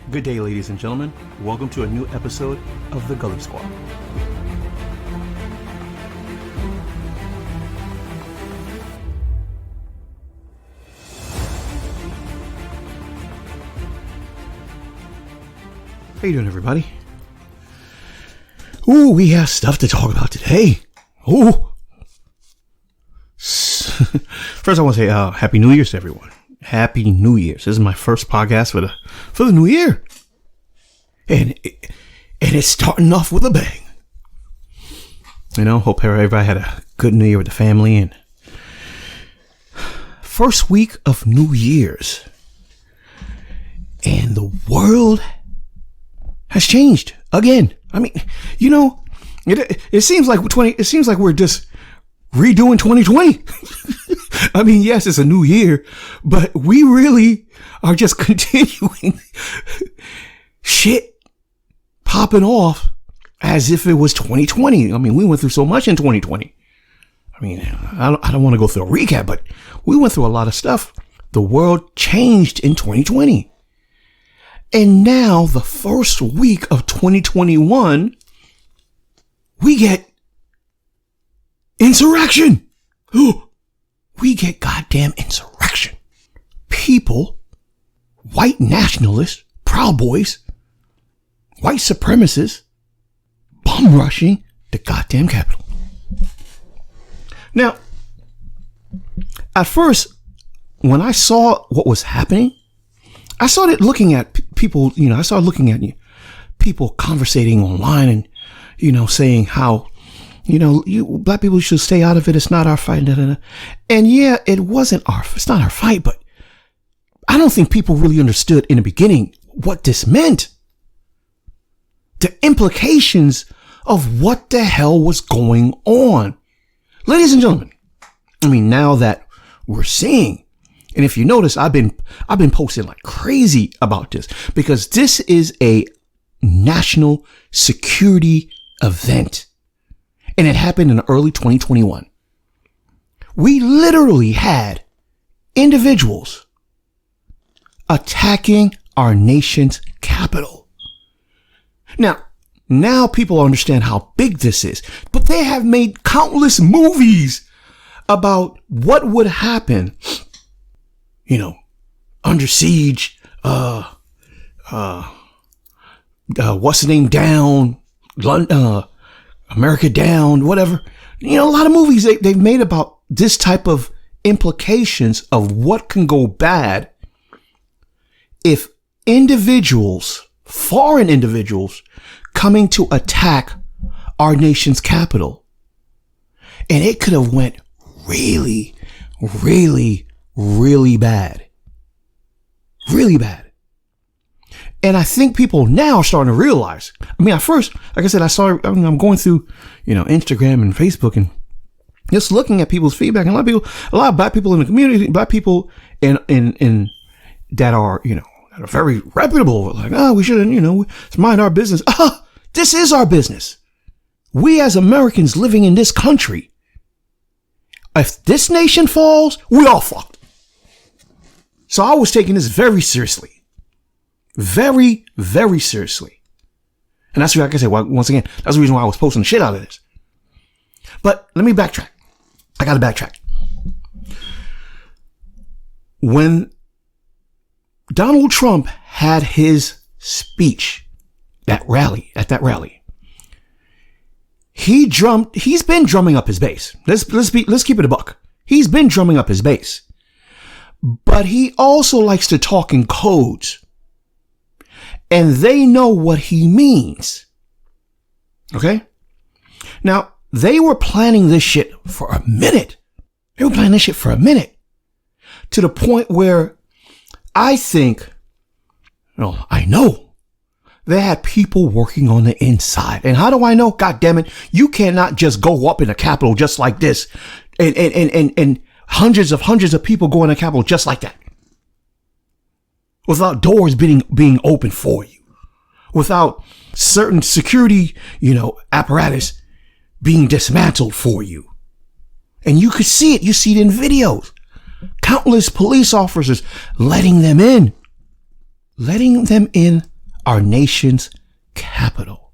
Good day, ladies and gentlemen. Welcome to a new episode of The Gully Squad. How you doing, everybody? Ooh, we have stuff to talk about today. Ooh. First, I want to say Happy New Year's to everyone. Happy New Year's. This is my first podcast for the new year. And it's starting off with a bang. You know, hope everybody had a good New Year with the family. And first week of New Year's. And the world has changed again. I mean, you know, it seems like we're just redoing 2020. I mean, yes, it's a new year, but we really are just continuing shit popping off as if it was 2020. I mean, we went through so much in 2020. I mean, I don't want to go through a recap, but we went through a lot of stuff. The world changed in 2020. And now, the first week of 2021, we get insurrection. We get goddamn insurrection. People, white nationalists, Proud Boys, white supremacists, bum rushing the goddamn Capitol. Now, at first, when I saw what was happening, I started looking at people, I started looking at people conversating online and, saying how, you black people should stay out of it. It's not our fight. Da, da, da. And yeah, it's not our fight, but I don't think people really understood in the beginning what this meant. The implications of what the hell was going on. Ladies and gentlemen, I mean, now that we're seeing, and if you notice, I've been posting like crazy about this because this is a national security event. And it happened in early 2021. We literally had individuals attacking our nation's capital. Now people understand how big this is, but they have made countless movies about what would happen, under siege, what's the name, down, London, America down, whatever. A lot of movies they've made about this type of implications of what can go bad if foreign individuals coming to attack our nation's capital. And it could have went really, really, really bad. Really bad. And I think people now are starting to realize. I mean, at first, like I said, I'm going through, Instagram and Facebook and just looking at people's feedback. And a lot of black people in the community, black people in that are, that are very reputable. Like, we shouldn't, let's mind our business. This is our business. We as Americans living in this country, if this nation falls, we all fucked. So I was taking this very seriously. Very, very seriously. And that's, like I said, once again, that's the reason why I was posting the shit out of this. But let me backtrack. I got to backtrack. When Donald Trump had his speech at that rally, he's been drumming up his base. Let's keep it a buck. He's been drumming up his base. But he also likes to talk in codes. And they know what he means. Okay? Now, they were planning this shit for a minute. To the point where I know they had people working on the inside. And how do I know? God damn it. You cannot just go up in the Capitol just like this and hundreds of people go in the Capitol just like that. Without doors being open for you, without certain security, apparatus being dismantled for you. And you could see it. You see it in videos. Countless police officers letting them in our nation's capital.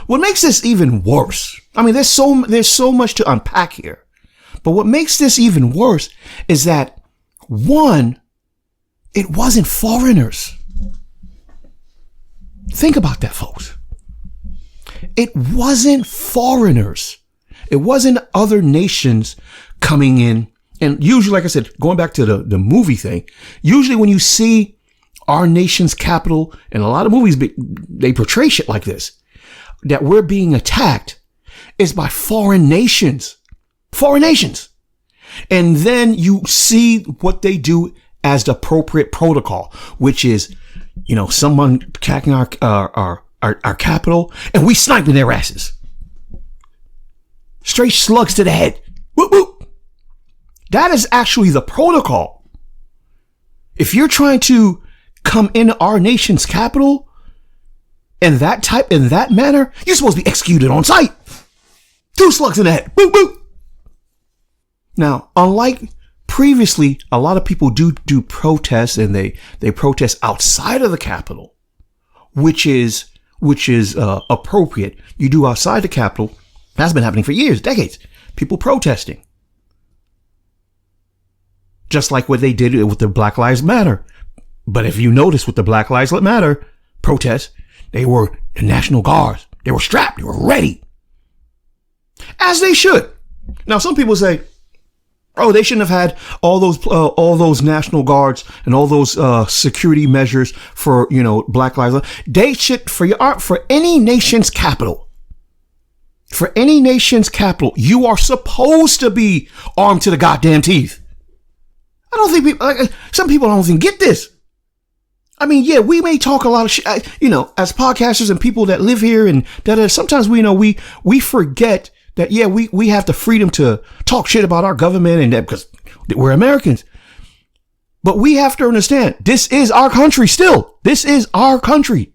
What makes this even worse, I mean, there's so much to unpack here, but what makes this even worse is that, one, it wasn't foreigners. Think about that, folks. It wasn't foreigners. It wasn't other nations coming in. And usually, like I said, going back to the movie thing, usually when you see our nation's capital, and a lot of movies, they portray shit like this, that we're being attacked is by foreign nations. Foreign nations. And then you see what they do as the appropriate protocol, which is, someone attacking our capital, and we sniping their asses. Straight slugs to the head. Whoop, whoop. That is actually the protocol. If you're trying to come into our nation's capital in that manner, you're supposed to be executed on sight. 2 slugs in the head. Boop, boop. Now, unlike previously, a lot of people do protests, and they protest outside of the Capitol, which is appropriate. You do outside the Capitol. That's been happening for years, decades. People protesting. Just like what they did with the Black Lives Matter. But if you notice with the Black Lives Matter protests, they were the National Guards. They were strapped. They were ready. As they should. Now, some people say, oh, they shouldn't have had all those National Guards and all those security measures for, Black Lives. They should, for any nation's capital. For any nation's capital, you are supposed to be armed to the goddamn teeth. I don't think some people don't even get this. I mean, yeah, we may talk a lot of shit, as podcasters and people that live here, and that sometimes we forget that, yeah, we have the freedom to talk shit about our government, and that because we're Americans. But we have to understand, this is our country still. This is our country.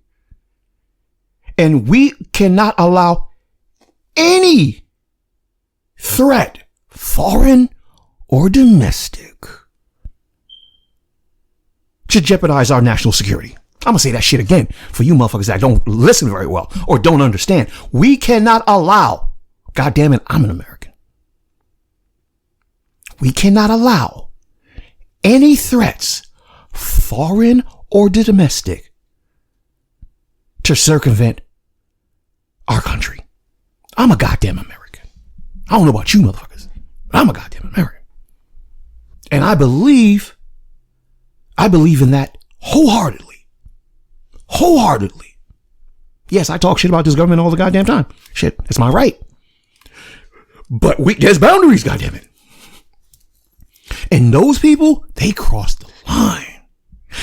And we cannot allow any threat, foreign or domestic, to jeopardize our national security. I'm going to say that shit again for you motherfuckers that don't listen very well or don't understand. We cannot allow, God damn it, I'm an American. We cannot allow any threats, foreign or domestic, to circumvent our country. I'm a goddamn American. I don't know about you motherfuckers, but I'm a goddamn American. And I believe in that wholeheartedly. Wholeheartedly. Yes, I talk shit about this government all the goddamn time. Shit, it's my right. But there's boundaries, goddammit. And those people, they cross the line.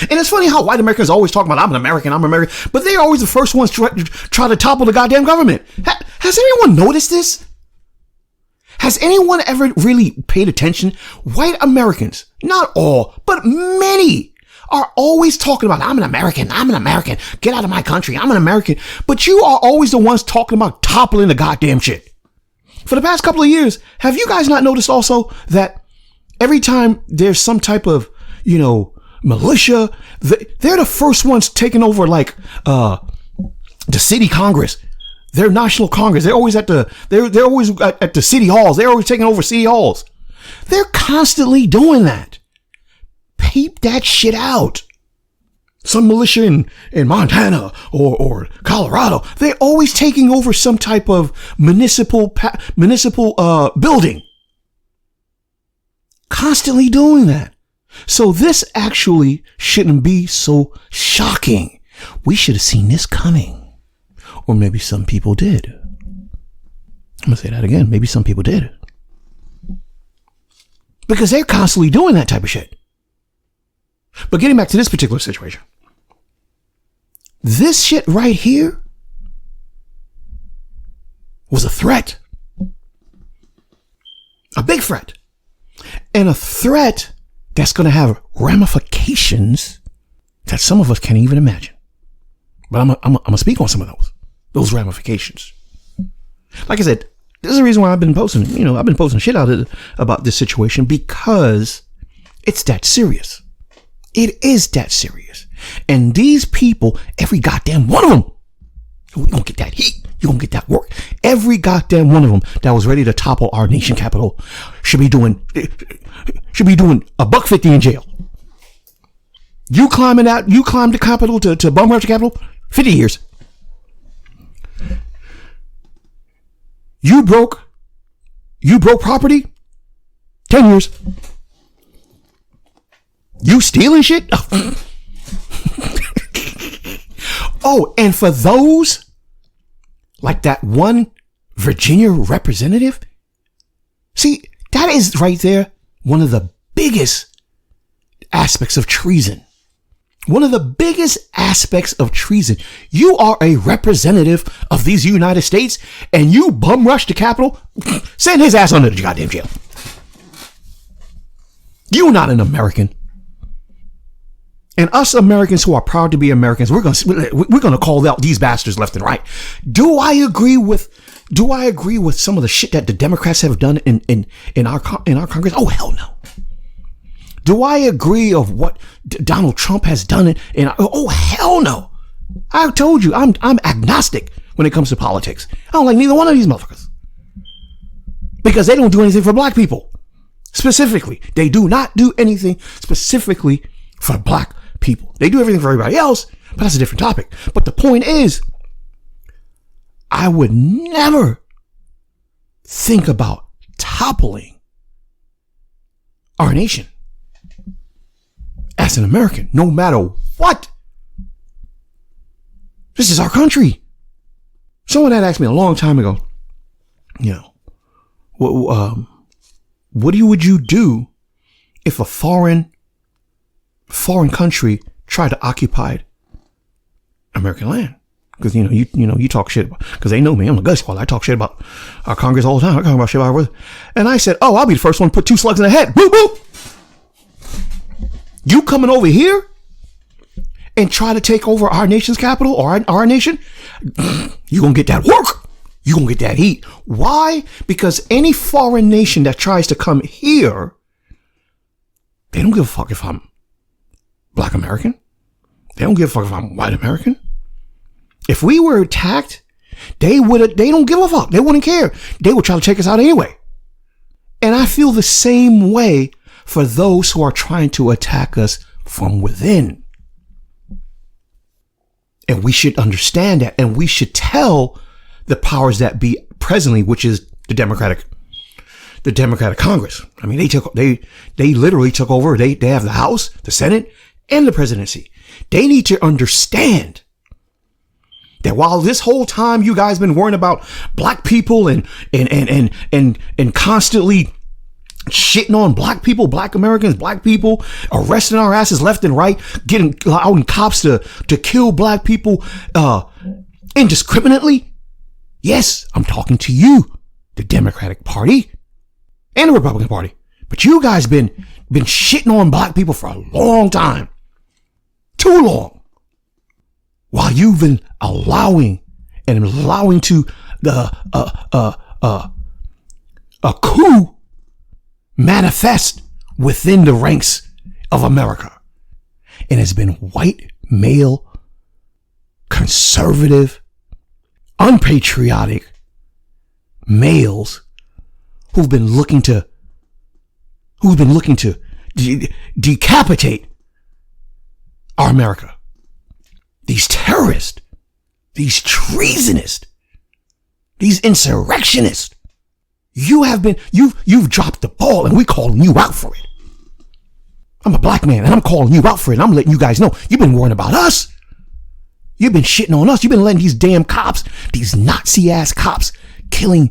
And it's funny how white Americans always talk about, I'm an American, but they're always the first ones to try to topple the goddamn government. Has anyone noticed this? Has anyone ever really paid attention? White Americans, not all, but many, are always talking about, I'm an American, get out of my country, I'm an American. But you are always the ones talking about toppling the goddamn shit. For the past couple of years, have you guys not noticed also that every time there's some type of, militia, they're the first ones taking over, like, the city Congress, their national Congress. They're always they're always at the city halls. They're always taking over city halls. They're constantly doing that. Peep that shit out. Some militia in Montana or Colorado, they're always taking over some type of municipal building. Constantly doing that. So this actually shouldn't be so shocking. We should have seen this coming. Or maybe some people did. I'm going to say that again. Maybe some people did. Because they're constantly doing that type of shit. But getting back to this particular situation. This shit right here was a threat. A big threat. And a threat that's going to have ramifications that some of us can't even imagine. But I'm going to speak on some of those ramifications. Like I said, this is the reason why I've been posting, I've been posting shit out about this situation, because it's that serious. It is that serious. And these people, every goddamn one of them, you gonna get that heat. You gonna get that work. Every goddamn one of them that was ready to topple our nation capital should be doing $150 in jail. You climbed the Capitol to bum rush the Capitol, 50 years. You broke property, 10 years. You stealing shit? Oh, and for those like that one Virginia representative, see, that is right there one of the biggest aspects of treason. One of the biggest aspects of treason. You are a representative of these United States and you bum rush the Capitol, send his ass under the goddamn jail. You're not an American. And us Americans who are proud to be Americans, we're gonna call out these bastards left and right. Do I agree with some of the shit that the Democrats have done in our Congress? Oh, hell no. Do I agree of what Donald Trump has done? Oh, hell no. I told you, I'm agnostic when it comes to politics. I don't like neither one of these motherfuckers. Because they don't do anything for black people. Specifically. They do not do anything specifically for black people. They do everything for everybody else, but that's a different topic. But the point is, I would never think about toppling our nation as an American, no matter what. This is our country. Someone had asked me a long time ago, what would you do if a foreign country tried to occupy American land? Because you talk shit about, because they know me, I'm a gun squad. I talk shit about our Congress all the time. I talk about shit about our, and I said, I'll be the first one to put 2 slugs in the head. Boop boop. You coming over here and try to take over our nation's capital or our nation? You gonna get that work. You gonna get that heat. Why? Because any foreign nation that tries to come here, they don't give a fuck if I'm Black American. They don't give a fuck if I'm white American. If we were attacked, they don't give a fuck. They wouldn't care. They would try to take us out anyway. And I feel the same way for those who are trying to attack us from within. And we should understand that. And we should tell the powers that be presently, which is the Democratic Congress. I mean, they literally took over. They have the House, the Senate, and the presidency. They need to understand that while this whole time you guys been worrying about black people and constantly shitting on black people, black Americans, black people, arresting our asses left and right, getting out in cops to kill black people indiscriminately. Yes, I'm talking to you, the Democratic Party and the Republican Party. But you guys been shitting on black people for a long time. Too long. While you've been allowing to a coup manifest within the ranks of America. And it's been white, male, conservative, unpatriotic males who've been looking to decapitate our America. These terrorists, these treasonous, these insurrectionists. You've dropped the ball and we calling you out for it. I'm a black man and I'm calling you out for it. And I'm letting you guys know you've been worrying about us. You've been shitting on us. You've been letting these damn cops, these Nazi ass cops, killing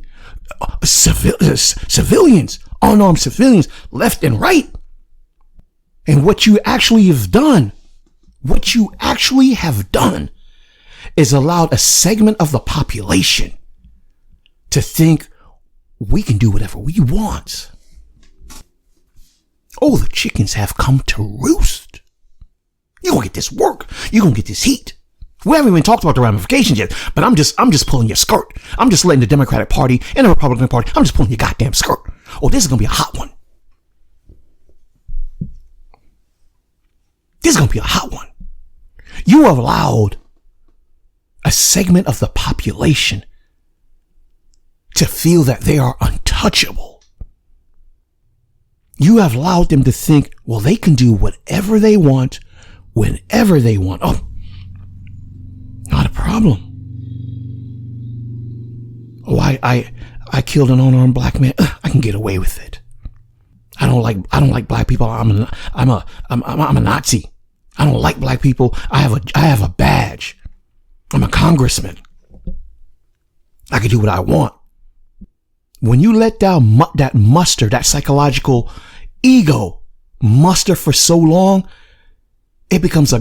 civilians, unarmed civilians, left and right. And what you actually have done is allowed a segment of the population to think we can do whatever we want. Oh, the chickens have come to roost. You're gonna get this work. You're gonna get this heat. We haven't even talked about the ramifications yet, but I'm just pulling your skirt. I'm just letting the Democratic Party and the Republican Party, I'm just pulling your goddamn skirt. Oh, this is gonna be a hot one. This is gonna be a hot one. You have allowed a segment of the population to feel that they are untouchable. You have allowed them to think, well, they can do whatever they want, whenever they want. Oh, not a problem. Oh, I killed an unarmed black man. I can get away with it. I don't like black people. I'm a Nazi. I don't like black people. I have a badge. I'm a congressman. I can do what I want. When you let down that psychological ego muster for so long, it becomes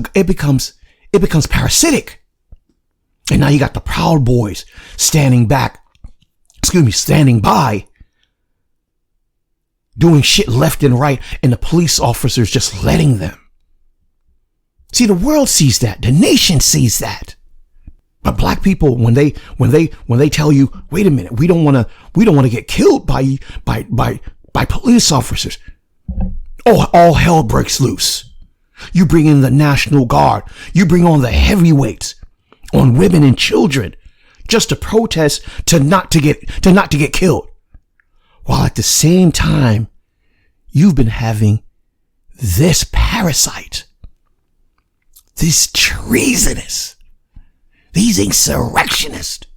parasitic. And now you got the Proud Boys standing by, doing shit left and right, and the police officers just letting them. See, the world sees that. The nation sees that. But black people, when they tell you, wait a minute, we don't want to get killed by police officers. Oh, all hell breaks loose. You bring in the National Guard. You bring on the heavyweights on women and children just to protest to not to get killed. While at the same time, you've been having this parasite, this treasonous, these insurrectionists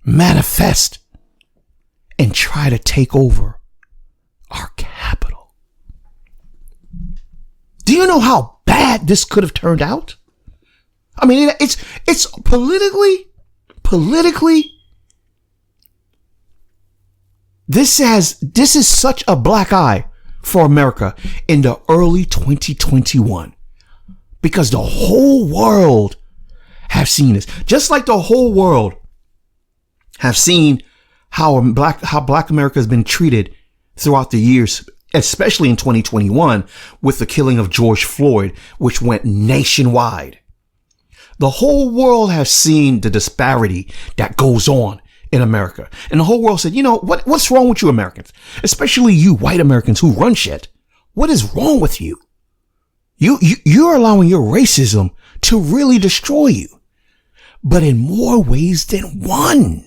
manifest and try to take over our capital. Do you know how bad this could have turned out? I mean, it's politically, this is such a black eye for America in the early 2021, because the whole world have seen this. Just like the whole world have seen how black America has been treated throughout the years, especially in 2021 with the killing of George Floyd, which went nationwide. The whole world has seen the disparity that goes on in America. And the whole world said, you know, what's wrong with you Americans? Especially you white Americans who run shit. What is wrong with you? You're allowing your racism to really destroy you, but in more ways than one.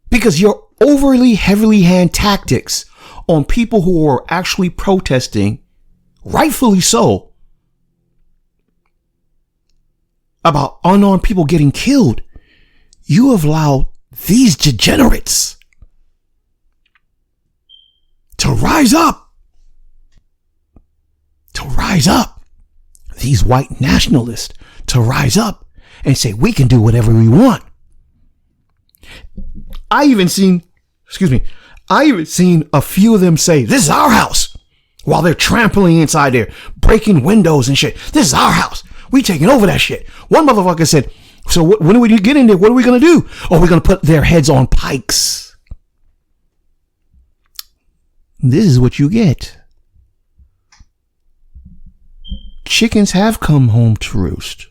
Because your overly heavily hand tactics on people who are actually protesting, rightfully so, about unarmed people getting killed, you have allowed these degenerates to rise up. These white nationalists to rise up and say, we can do whatever we want. I even seen a few of them say, this is our house, while they're trampling inside there, breaking windows and shit. This is our house. We taking over that shit. One motherfucker said, so when we get in there, what are we going to do? Oh, we're going to put their heads on pikes. This is what you get. Chickens have come home to roost.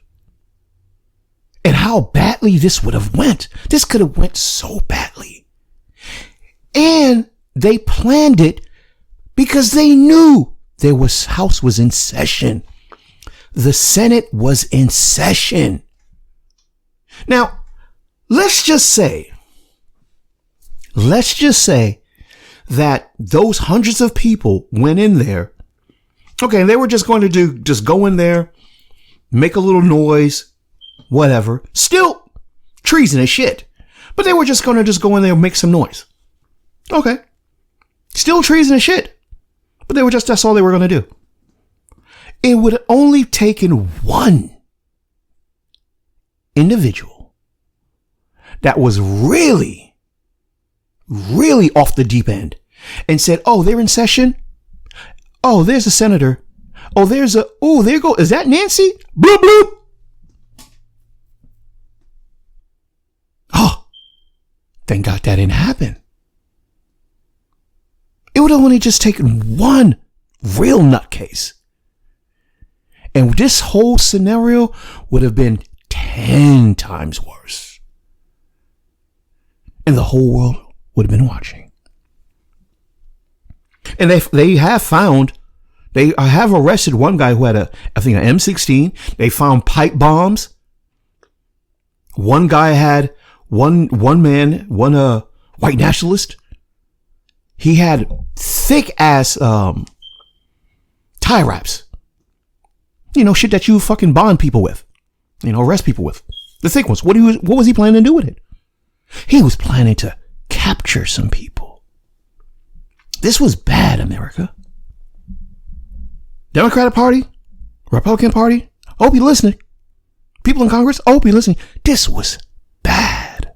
And how badly this would have went. This could have went so badly. And they planned it because they knew House was in session. The Senate was in session. Now, let's just say that those hundreds of people went in there. Okay, they were just going to go in there, make a little noise, whatever. Still treasonous shit. But they were just going to go in there and make some noise. Okay. Still treasonous shit. But that's all they were going to do. It would have only taken one individual that was really, really off the deep end and said, oh, they're in session. Oh, there's a senator. Oh, there you go. Is that Nancy? Bloop, bloop. Oh, thank God that didn't happen. It would have only just taken one real nutcase. And this whole scenario would have been 10 times worse. And the whole world would have been watching. And they have found They have arrested one guy who had I think an M16. They found pipe bombs. One guy had one white nationalist. He had thick ass tie wraps. Shit that you fucking bond people with. Arrest people with. The thick ones. What was he planning to do with it? He was planning to capture some people. This was bad, America. Democratic Party, Republican Party, I hope you're listening. People in Congress, I hope you're listening. This was bad.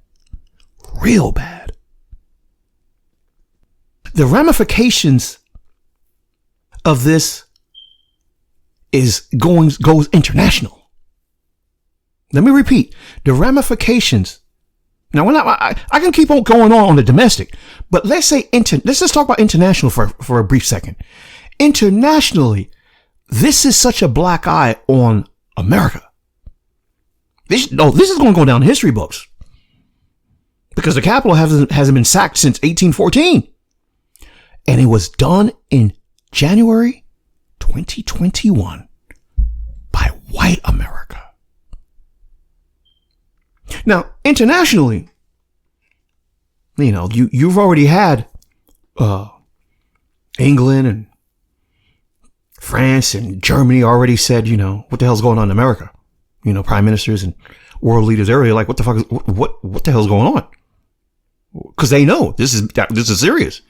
Real bad. The ramifications of this goes international. Let me repeat. The ramifications. Now, I can keep on going on the domestic, but let's just talk about international for a brief second. Internationally, this is such a black eye on America. This is going to go down in history books because the Capitol hasn't been sacked since 1814, and it was done in January 2021 by white America. Now, internationally, you've already had England and France and Germany already said, what the hell's going on in America? Prime ministers and world leaders earlier, like, what the fuck what the hell's going on? Because they know this is serious.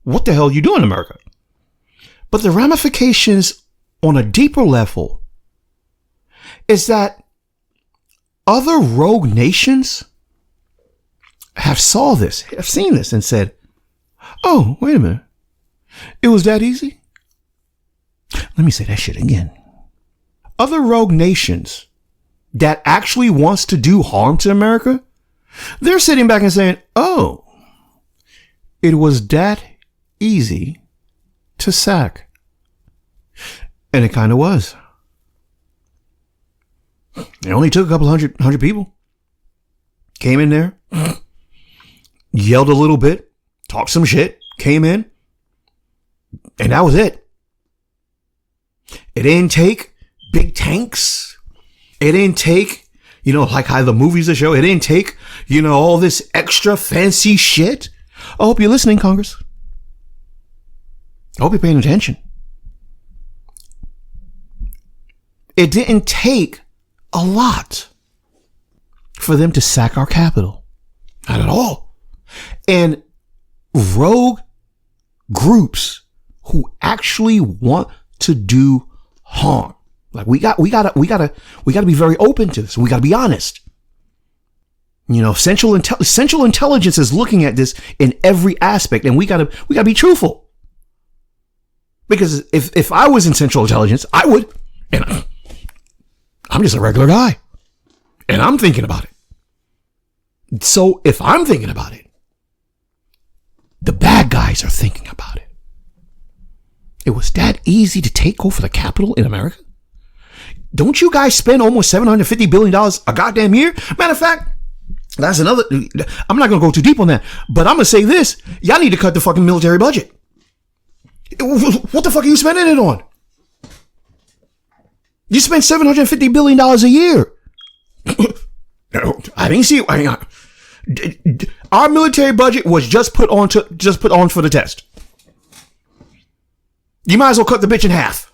What the hell are you doing in America? But the ramifications on a deeper level is that other rogue nations have seen this and said, oh, wait a minute. It was that easy? Let me say that shit again. Other rogue nations that actually wants to do harm to America, they're sitting back and saying, oh, it was that easy to sack. And it kind of was. It only took a couple hundred people. Came in there, yelled a little bit, talked some shit, came in, and that was it. It didn't take big tanks. It didn't take, like how the movies are show. It didn't take, all this extra fancy shit. I hope you're listening, Congress. I hope you're paying attention. It didn't take a lot for them to sack our capital. Not at all. And rogue groups who actually want to do harm. Like we gotta be very open to this. We gotta be honest. Central Intelligence is looking at this in every aspect, and we gotta be truthful. Because if I was in Central Intelligence, I would, and I'm just a regular guy, and I'm thinking about it. So if I'm thinking about it, the bad guys are thinking about it. It was that easy to take over the Capitol in America? Don't you guys spend almost $750 billion a goddamn year? Matter of fact, that's another, I'm not going to go too deep on that, but I'm going to say this. Y'all need to cut the fucking military budget. What the fuck are you spending it on? You spend $750 billion a year. I didn't see it. Our military budget was just put on for the test. You might as well cut the bitch in half.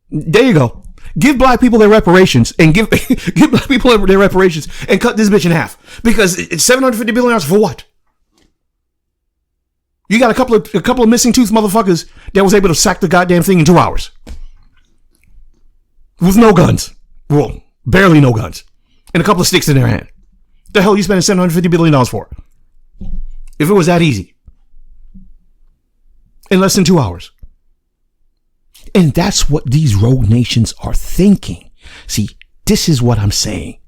There you go. Give black people their reparations and give black people their reparations and cut this bitch in half. Because it's $750 billion for what? You got a couple of missing tooth motherfuckers that was able to sack the goddamn thing in 2 hours. With no guns. Well, barely no guns. And a couple of sticks in their hand. The hell are you spending $750 billion for? If it was that easy. In less than 2 hours. And that's what these rogue nations are thinking. See, this is what I'm saying.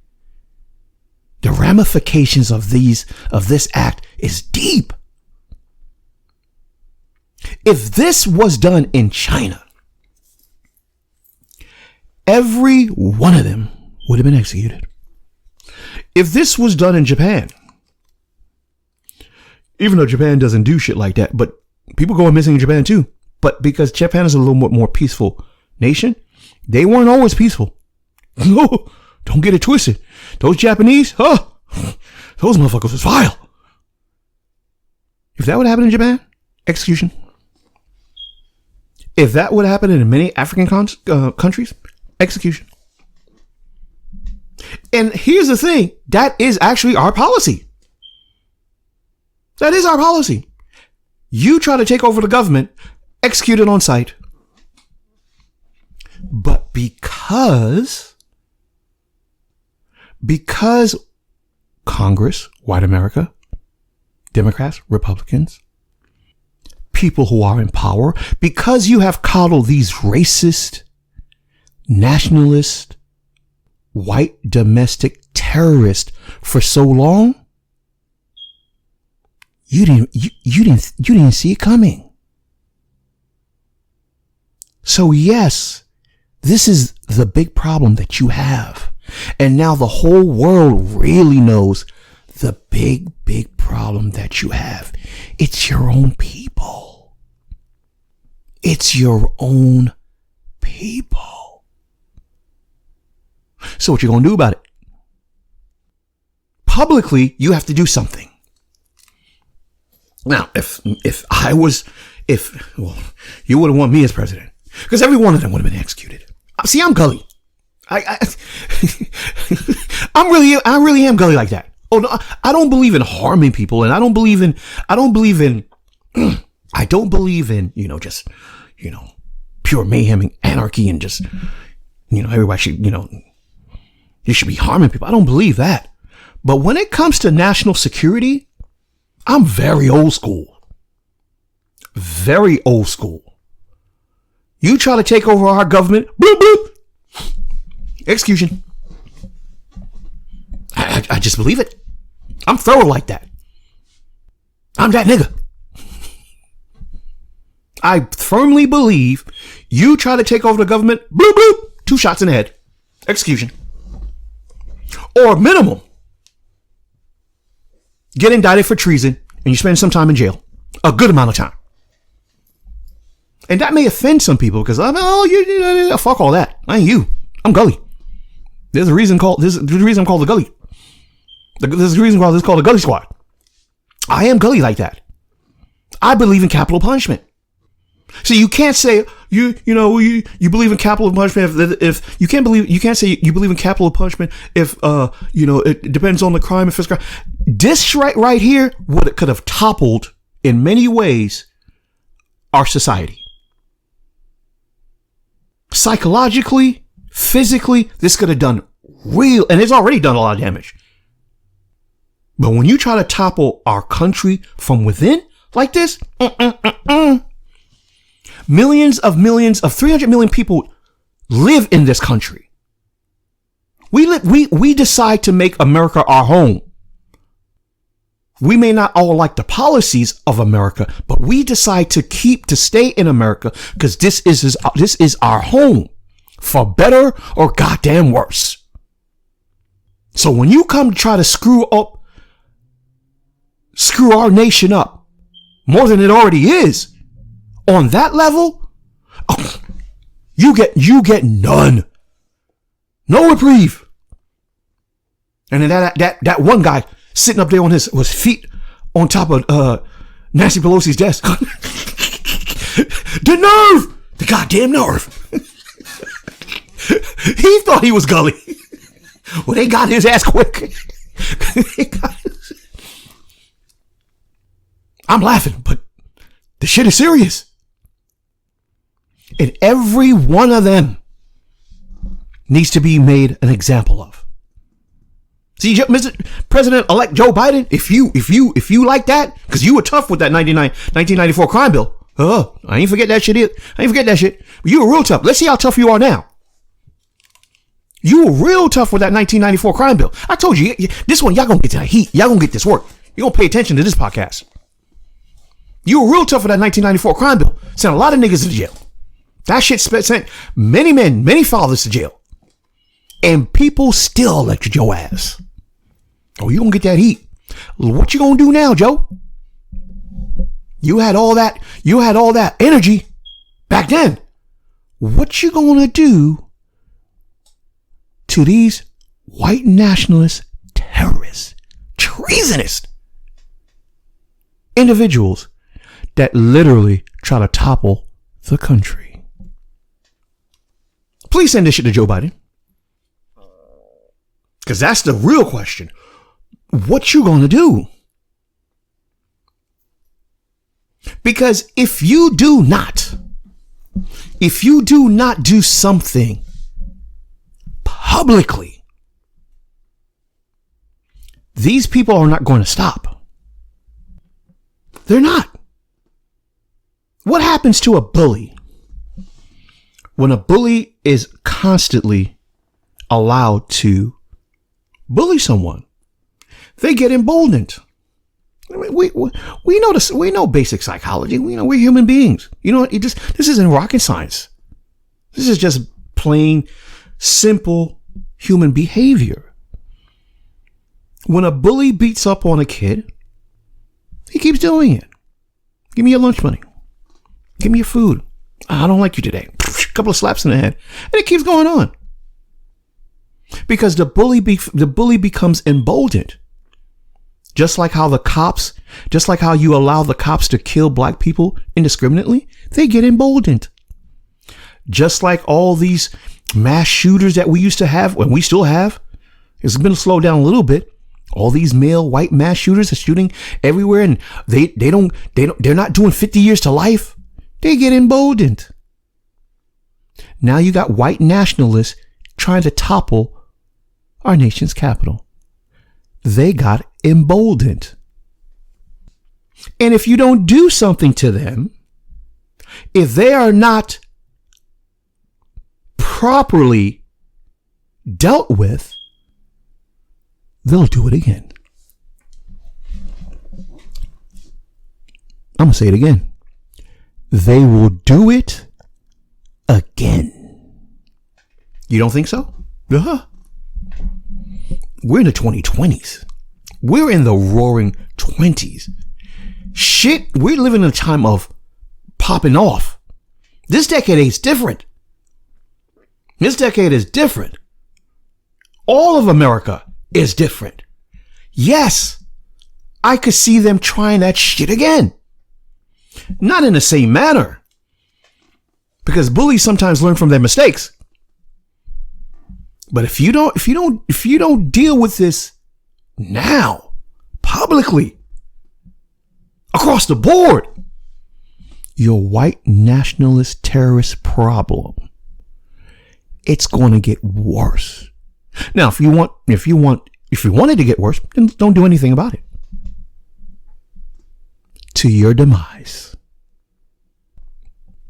The ramifications of this act is deep. If this was done in China, every one of them would have been executed. If this was done in Japan, even though Japan doesn't do shit like that, but people going missing in Japan too. But because Japan is a little more peaceful nation, they weren't always peaceful. No, don't get it twisted. Those Japanese, those motherfuckers was vile. If that would happen in Japan, execution. If that would happen in many African countries, execution. And here's the thing, that is actually our policy. That is our policy. You try to take over the government, execute it on sight. But because Congress, white America, Democrats, Republicans, people who are in power, because you have coddled these racist, nationalist, white domestic terrorists for so long, you didn't see it coming. So yes, this is the big problem that you have. And now the whole world really knows the big problem that you have. It's your own people. It's your own people. So what you gonna do about it? Publicly, you have to do something. Now, if you wouldn't want me as president, because every one of them would have been executed. See, I'm gully. I really am gully like that. Oh no, I don't believe in harming people, and I don't believe in, just, pure mayhem and anarchy and just, everybody should, you should be harming people. I don't believe that. But when it comes to national security, I'm very old school. Very old school. You try to take over our government, bloop, bloop. Execution. I just believe it. I'm thorough like that. I'm that nigga. I firmly believe you try to take over the government, bloop, bloop, 2 shots in the head. Execution. Or minimum, get indicted for treason and you spend some time in jail. A good amount of time. And that may offend some people because fuck all that. I ain't you. I'm gully. There's a reason I'm called the gully. There's a reason why this is called the Gully Squad. I am gully like that. I believe in capital punishment. So you can't say you believe in capital punishment if you can't say you believe in capital punishment if it depends on the crime, if it's crime. This right here could have toppled in many ways our society. Psychologically, physically, this could have done and it's already done a lot of damage. But when you try to topple our country from within like this, millions of 300 million people live in this country. We decide to make America our home. We may not all like the policies of America, but we decide to stay in America because this is our home, for better or goddamn worse. So when you come to try to screw our nation up more than it already is, on that level, you get none, no reprieve. And then that one guy sitting up there on his feet on top of Nancy Pelosi's desk, the nerve, the goddamn nerve. He thought he was gully. Well, they got his ass quick. I'm laughing, but the shit is serious. And every one of them needs to be made an example of. See, Mr. President-elect Joe Biden, if you like that, because you were tough with that 1994 crime bill. I ain't forget that shit either. I ain't forget that shit. But you were real tough. Let's see how tough you are now. You were real tough with that 1994 crime bill. I told you, this one, y'all gonna get that heat. Y'all gonna get this work. You're gonna pay attention to this podcast. You were real tough with that 1994 crime bill. Sent a lot of niggas to jail. That shit sent many men, many fathers to jail. And people still elected your ass. Oh, you gonna get that heat. What you gonna do now, Joe? You had all that energy. back then, what you gonna do to these white nationalist terrorists, treasonous individuals that literally try to topple the country? Please send this shit to Joe Biden. Because that's the real question. What you gonna do? Because if you do not do something publicly, these people are not going to stop. They're not. What happens to a bully when a bully is constantly allowed to bully someone? They get emboldened. I mean, we know this. We know basic psychology. We know we're human beings. You know, this isn't rocket science. This is just plain, simple human behavior. When a bully beats up on a kid, he keeps doing it. Give me your lunch money. Give me your food. I don't like you today. A couple of slaps in the head, and it keeps going on because the bully becomes emboldened. Just like how you allow the cops to kill black people indiscriminately, they get emboldened. Just like all these mass shooters that we used to have, and we still have, it's been slowed down a little bit. All these male white mass shooters are shooting everywhere, and they're not doing 50 years to life. They get emboldened. Now you got white nationalists trying to topple our nation's capital. They got emboldened. And if you don't do something to them, if they are not properly dealt with, they'll do it again. I'm going to say it again. They will do it again. You don't think so? Uh-huh. We're in the 2020s. We're in the roaring 20s. Shit, we're living in a time of popping off. This decade is different. This decade is different. All of America is different. Yes, I could see them trying that shit again. Not in the same manner. Because bullies sometimes learn from their mistakes. But if you don't deal with this now, publicly, across the board, your white nationalist terrorist problem, it's going to get worse. Now, if you wanted to get worse, then don't do anything about it. To your demise.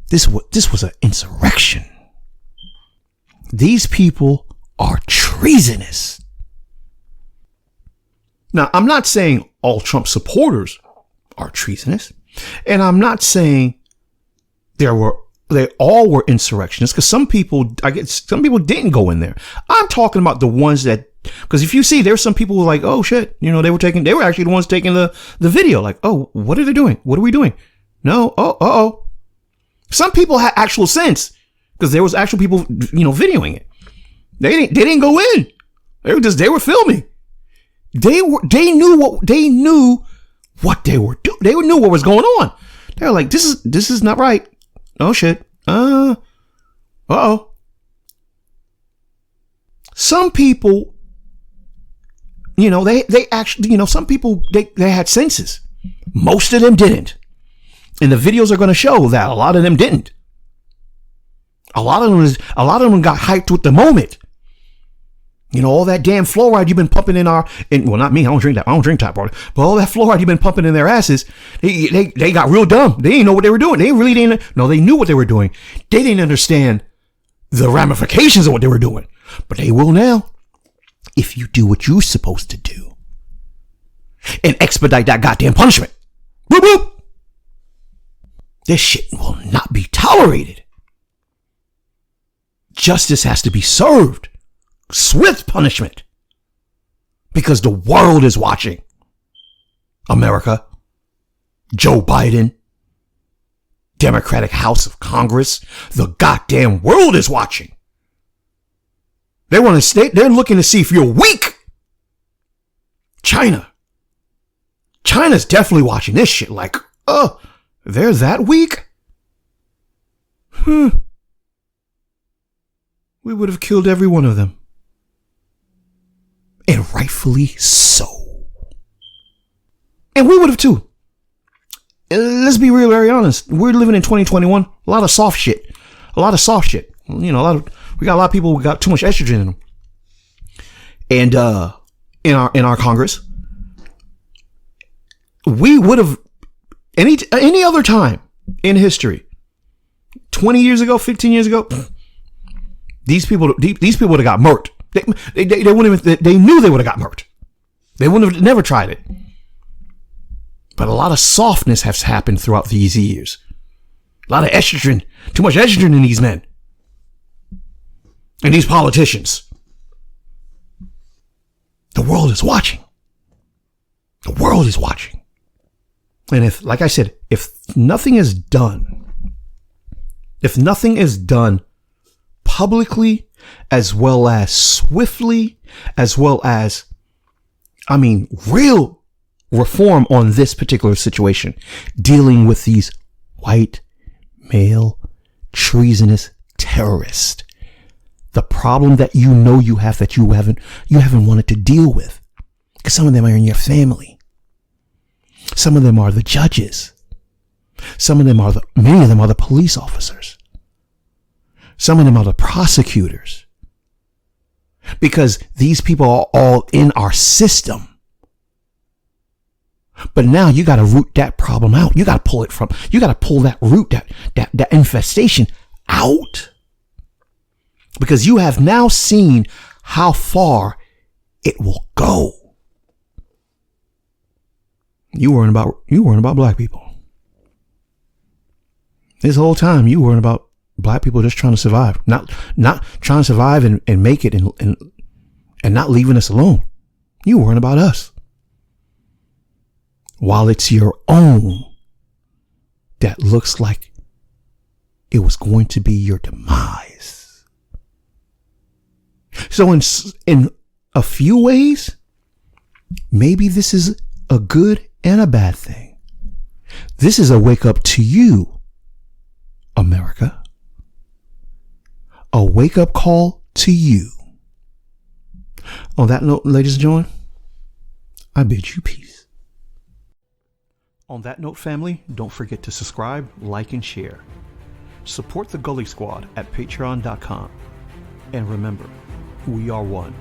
This was an insurrection. These people are treasonous. Now, I'm not saying all Trump supporters are treasonous, and I'm not saying they all were insurrectionists, because some people didn't go in there. I'm talking about the ones that, because if you see, there's some people who are like, oh shit, they were actually the ones taking the video. Like, oh, what are they doing? What are we doing? No, oh. Some people had actual sense, because there was actual people, videoing it. They didn't go in. They were filming. They knew what they were doing. They knew what was going on. They were like, this is not right. Oh shit. Uh-oh. Some people, they actually, some people, they had senses. Most of them didn't. And the videos are going to show that a lot of them didn't. A lot of them got hyped with the moment. All that damn fluoride you've been pumping well, not me, I don't drink tap water, but all that fluoride you've been pumping in their asses, they got real dumb. They didn't know what they were doing. They really didn't. No, they knew what they were doing. They didn't understand the ramifications of what they were doing, but they will now, if you do what you're supposed to do and expedite that goddamn punishment. Boop, boop. This shit will not be tolerated. Justice has to be served. Swift punishment. Because the world is watching. America. Joe Biden. Democratic House of Congress. The goddamn world is watching. They want to stay. They're looking to see if you're weak. China's definitely watching this shit like, oh, they're that weak? We would have killed every one of them. And rightfully so. And we would have too. Let's be real, very honest. We're living in 2021. A lot of soft shit. You know, we got a lot of people who got too much estrogen in them. And in our Congress, we would have any other time in history, 20 years ago, 15 years ago, these people would have got murked. They wouldn't even, they knew they would have got murked. They wouldn't have never tried it. But a lot of softness has happened throughout these years. A lot of estrogen, too much estrogen in these men. And these politicians. The world is watching. The world is watching. And if, like I said, if nothing is done publicly, as well as swiftly, as well as, real reform on this particular situation, dealing with these white, male, treasonous terrorists. The problem that you know you have that you haven't wanted to deal with. Because some of them are in your family. Some of them are the judges. Many of them are the police officers. Some of them are the prosecutors. Because these people are all in our system. But now you got to root that problem out. You got to pull that root, that infestation out. Because you have now seen how far it will go. You worrying about black people. This whole time you worrying about black people just trying to survive. Not trying to survive and make it and not leaving us alone. You worrying about us. While it's your own that looks like it was going to be your demise. So in a few ways, maybe this is a good and a bad thing. This is a wake up to you, America. A wake up call to you. On that note, ladies and gentlemen, I bid you peace. On that note, family, don't forget to subscribe, like, and share. Support the Gully Squad at patreon.com. And remember, we are one.